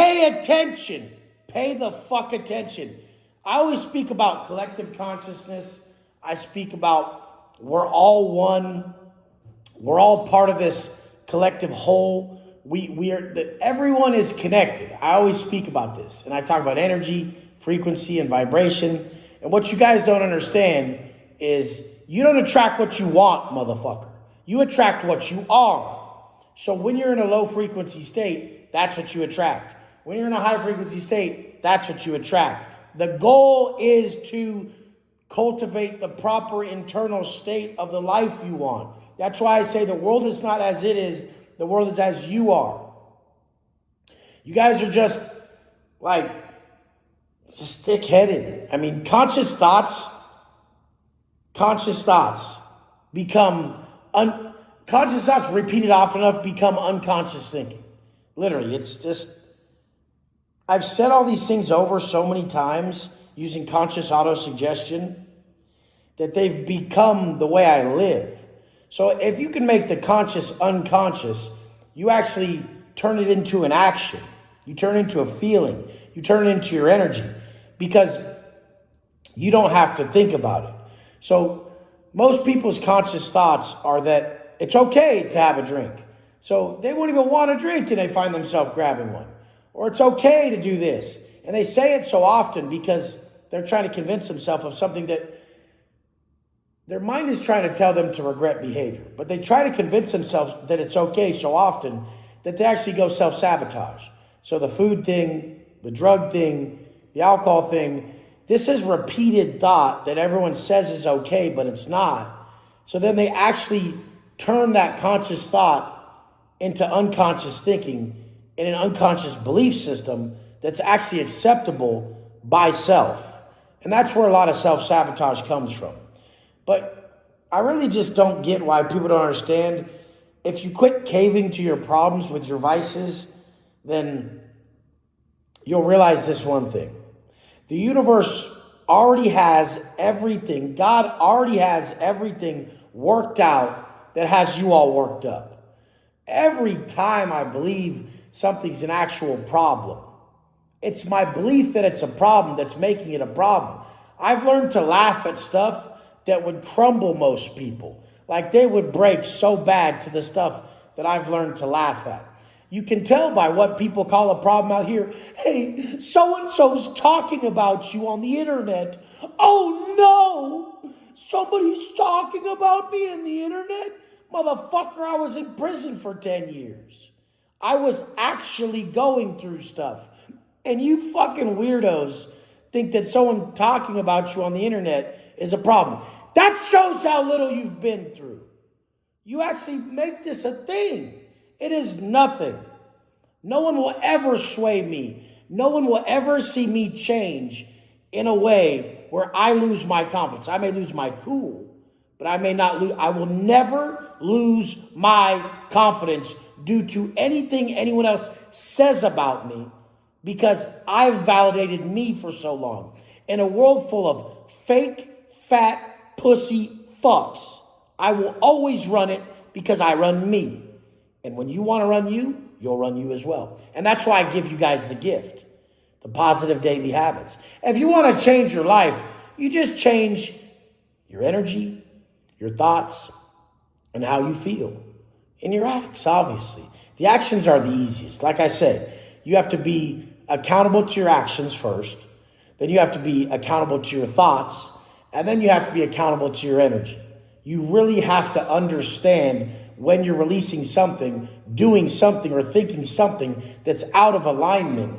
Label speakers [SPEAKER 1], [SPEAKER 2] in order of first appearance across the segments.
[SPEAKER 1] Pay attention. Pay the fuck attention. I always speak about collective consciousness. I speak about we're all one. We're all part of this collective whole. Everyone is connected. I always speak about this. And I talk about energy, frequency, and vibration. And what you guys don't understand is you don't attract what you want, motherfucker. You attract what you are. So when you're in a low frequency state, that's what you attract. When you're in a high frequency state, that's what you attract. The goal is to cultivate the proper internal state of the life you want. That's why I say the world is not as it is, the world is as you are. You guys are just thick-headed. I mean, conscious thoughts become, conscious thoughts repeated often enough become unconscious thinking. Literally, it's just, I've said all these things over so many times using conscious auto-suggestion that they've become the way I live. So if you can make the conscious unconscious, you actually turn it into an action. You turn it into a feeling. You turn it into your energy because you don't have to think about it. So most people's conscious thoughts are that it's okay to have a drink. So they won't even want a drink and they find themselves grabbing one. Or it's okay to do this. And they say it so often because they're trying to convince themselves of something that their mind is trying to tell them to regret behavior. But they try to convince themselves that it's okay so often that they actually go self-sabotage. So the food thing, the drug thing, the alcohol thing, this is repeated thought that everyone says is okay, but it's not. So then they actually turn that conscious thought into unconscious thinking in an unconscious belief system that's actually acceptable by self. And that's where a lot of self-sabotage comes from. But I really just don't get why people don't understand. If you quit caving to your problems with your vices, then you'll realize this one thing. The universe already has everything. God already has everything worked out that has you all worked up. Every time I believe something's an actual problem, it's my belief that it's a problem that's making it a problem. I've learned to laugh at stuff that would crumble most people. Like they would break so bad to the stuff that I've learned to laugh at. You can tell by what people call a problem out here. Hey, so-and-so's talking about you on the internet. Oh no, somebody's talking about me on the internet? Motherfucker, I was in prison for 10 years. I was actually going through stuff. And you fucking weirdos think that someone talking about you on the internet is a problem. That shows how little you've been through. You actually make this a thing. It is nothing. No one will ever sway me. No one will ever see me change in a way where I lose my confidence. I may lose my cool, but I will never lose my confidence due to anything anyone else says about me because I've validated me for so long. In a world full of fake, fat, pussy fucks, I will always run it because I run me. And when you want to run you, you'll run you as well. And that's why I give you guys the gift, the positive daily habits. If you want to change your life, you just change your energy, your thoughts, and how you feel. And your acts, obviously. The actions are the easiest. Like I said, you have to be accountable to your actions first. Then you have to be accountable to your thoughts. And then you have to be accountable to your energy. You really have to understand when you're releasing something, doing something, or thinking something that's out of alignment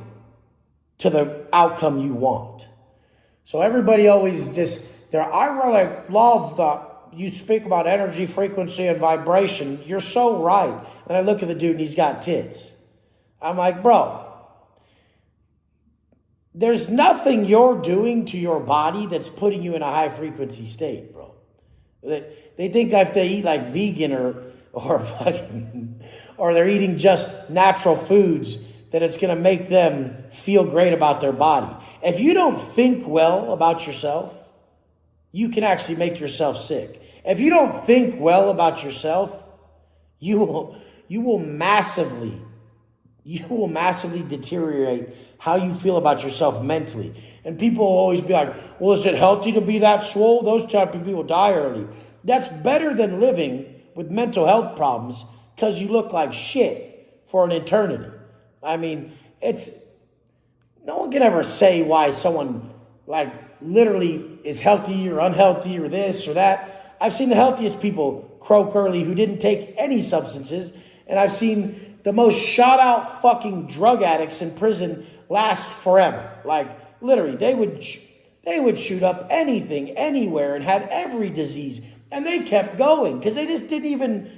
[SPEAKER 1] to the outcome you want. So everybody always just, I really love you speak about energy, frequency, and vibration. You're so right. And I look at the dude and he's got tits. I'm like, bro, there's nothing you're doing to your body that's putting you in a high frequency state, bro. They think if they eat like vegan or they're eating just natural foods, that it's going to make them feel great about their body. If you don't think well about yourself, you can actually make yourself sick. If you don't think well about yourself, you will massively you will massively deteriorate how you feel about yourself mentally. And people will always be like, well, is it healthy to be that swole? Those type of people die early. That's better than living with mental health problems because you look like shit for an eternity. I mean, no one can ever say why someone like literally is healthy or unhealthy or this or that. I've seen the healthiest people croak early who didn't take any substances, and I've seen the most shot out fucking drug addicts in prison last forever. Like literally, they would shoot up anything, anywhere, and had every disease, and they kept going because they just didn't even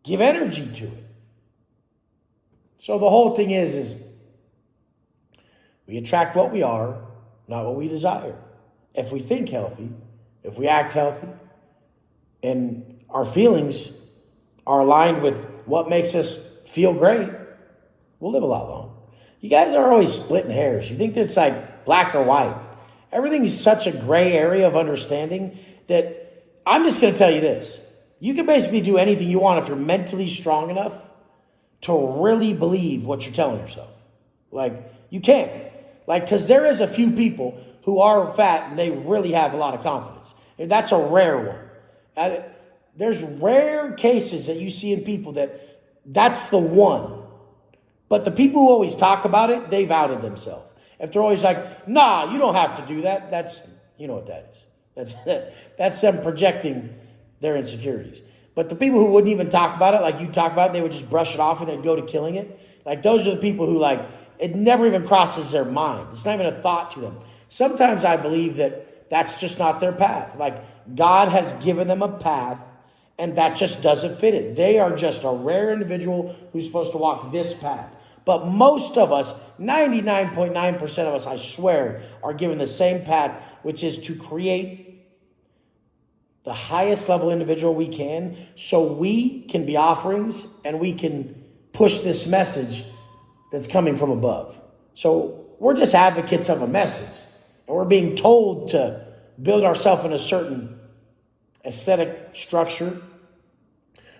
[SPEAKER 1] give energy to it. So the whole thing is we attract what we are, not what we desire. If we think healthy, if we act healthy, and our feelings are aligned with what makes us feel great, we'll live a lot longer. You guys are always splitting hairs. You think that it's like black or white. Everything is such a gray area of understanding that I'm just going to tell you this. You can basically do anything you want if you're mentally strong enough to really believe what you're telling yourself. Like, you can. Like, because there is a few people who are fat and they really have a lot of confidence. And that's a rare one. There's rare cases that you see in people that's the one. But the people who always talk about it, they've outed themselves. If they're always like, nah, you don't have to do that, that's, you know what that is. That's them projecting their insecurities. But the people who wouldn't even talk about it, like you talk about it, they would just brush it off and they'd go to killing it. Like those are the people who like, it never even crosses their mind. It's not even a thought to them. Sometimes I believe that that's just not their path. Like God has given them a path and that just doesn't fit it. They are just a rare individual who's supposed to walk this path. But most of us, 99.9% of us, I swear, are given the same path, which is to create the highest level individual we can so we can be offerings and we can push this message that's coming from above. So we're just advocates of a message. And we're being told to build ourselves in a certain aesthetic structure.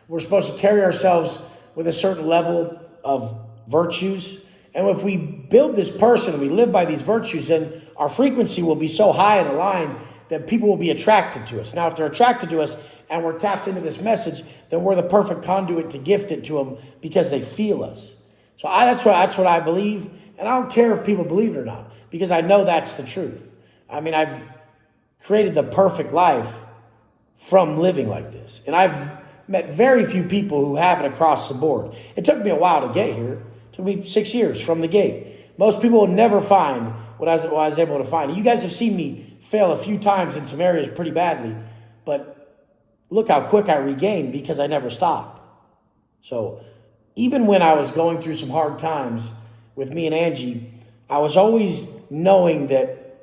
[SPEAKER 1] We're supposed to carry ourselves with a certain level of virtues. And if we build this person and we live by these virtues, then our frequency will be so high and aligned that people will be attracted to us. Now, if they're attracted to us and we're tapped into this message, then we're the perfect conduit to gift it to them because they feel us. So that's what I believe. And I don't care if people believe it or not, because I know that's the truth. I mean, I've created the perfect life from living like this. And I've met very few people who have it across the board. It took me a while to get here. It took me 6 years from the gate. Most people will never find what I was able to find. You guys have seen me fail a few times in some areas pretty badly, but look how quick I regained because I never stopped. So even when I was going through some hard times with me and Angie, I was always knowing that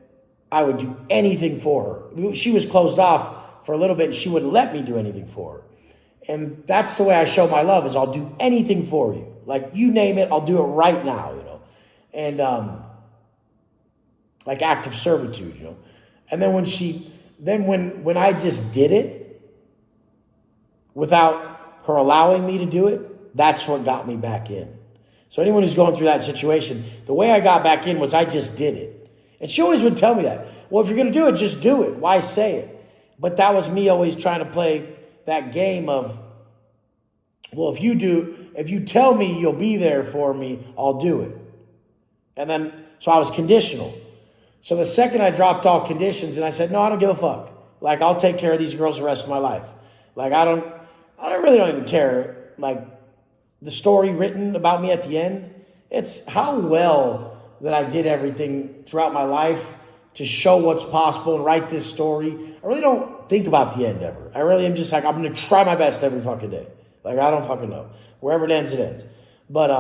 [SPEAKER 1] I would do anything for her. She was closed off for a little bit and she wouldn't let me do anything for her. And that's the way I show my love, is I'll do anything for you. Like, you name it, I'll do it right now, you know. And like act of servitude, you know. And then when I just did it without her allowing me to do it, that's what got me back in. So anyone who's going through that situation, the way I got back in was I just did it. And she always would tell me that. Well, if you're going to do it, just do it. Why say it? But that was me always trying to play that game of, well, if you tell me you'll be there for me, I'll do it. And then, so I was conditional. So the second I dropped all conditions and I said, no, I don't give a fuck. Like, I'll take care of these girls the rest of my life. Like, I really don't even care. Like, the story written about me at the end, it's how well that I did everything throughout my life to show what's possible and write this story. I really don't think about the end ever. I really am just like, I'm going to try my best every fucking day. Like, I don't fucking know. Wherever it ends, it ends. But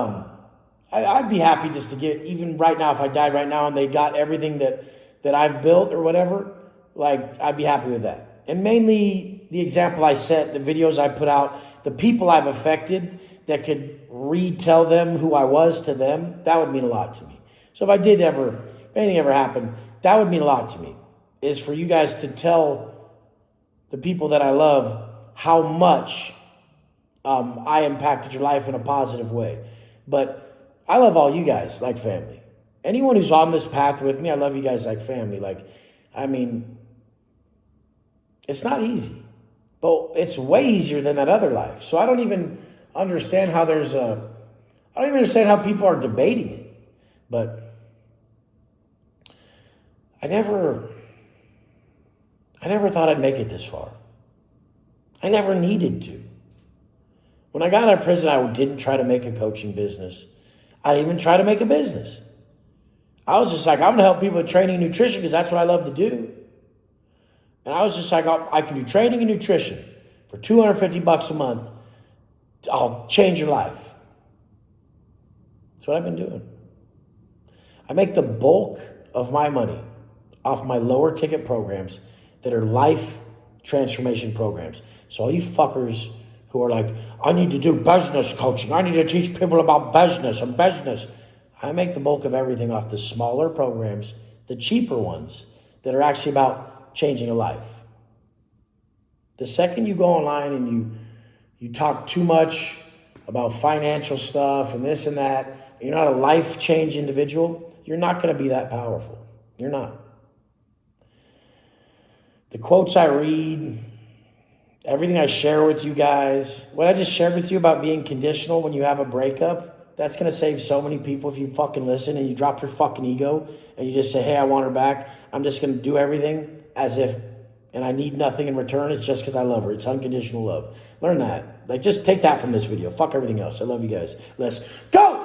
[SPEAKER 1] I'd be happy just to get, even right now, if I died right now and they got everything that I've built or whatever, like, I'd be happy with that. And mainly the example I set, the videos I put out, the people I've affected that could retell them who I was to them, that would mean a lot to me. So if anything ever happened, that would mean a lot to me, is for you guys to tell the people that I love how much I impacted your life in a positive way. But I love all you guys like family. Anyone who's on this path with me, I love you guys like family. Like, I mean, it's not easy, but it's way easier than that other life. So I don't even understand how I don't even understand how people are debating it. But I never thought I'd make it this far. I never needed to. When I got out of prison, I didn't try to make a coaching business. I didn't even try to make a business. I was just like, I'm going to help people with training and nutrition because that's what I love to do. And I was just like, I can do training and nutrition for $250 a month. I'll change your life. That's what I've been doing. I make the bulk of my money off my lower ticket programs that are life transformation programs. So all you fuckers who are like, I need to do business coaching. I need to teach people about business and business. I make the bulk of everything off the smaller programs, the cheaper ones that are actually about changing a life. The second you go online and you talk too much about financial stuff and this and that, you're not a life change individual, you're not going to be that powerful. You're not. The quotes I read, everything I share with you guys, what I just shared with you about being conditional when you have a breakup, that's going to save so many people if you fucking listen and you drop your fucking ego and you just say, hey, I want her back. I'm just going to do everything as if, and I need nothing in return. It's just because I love her. It's unconditional love. Learn that. Like, just take that from this video. Fuck everything else. I love you guys. Let's go.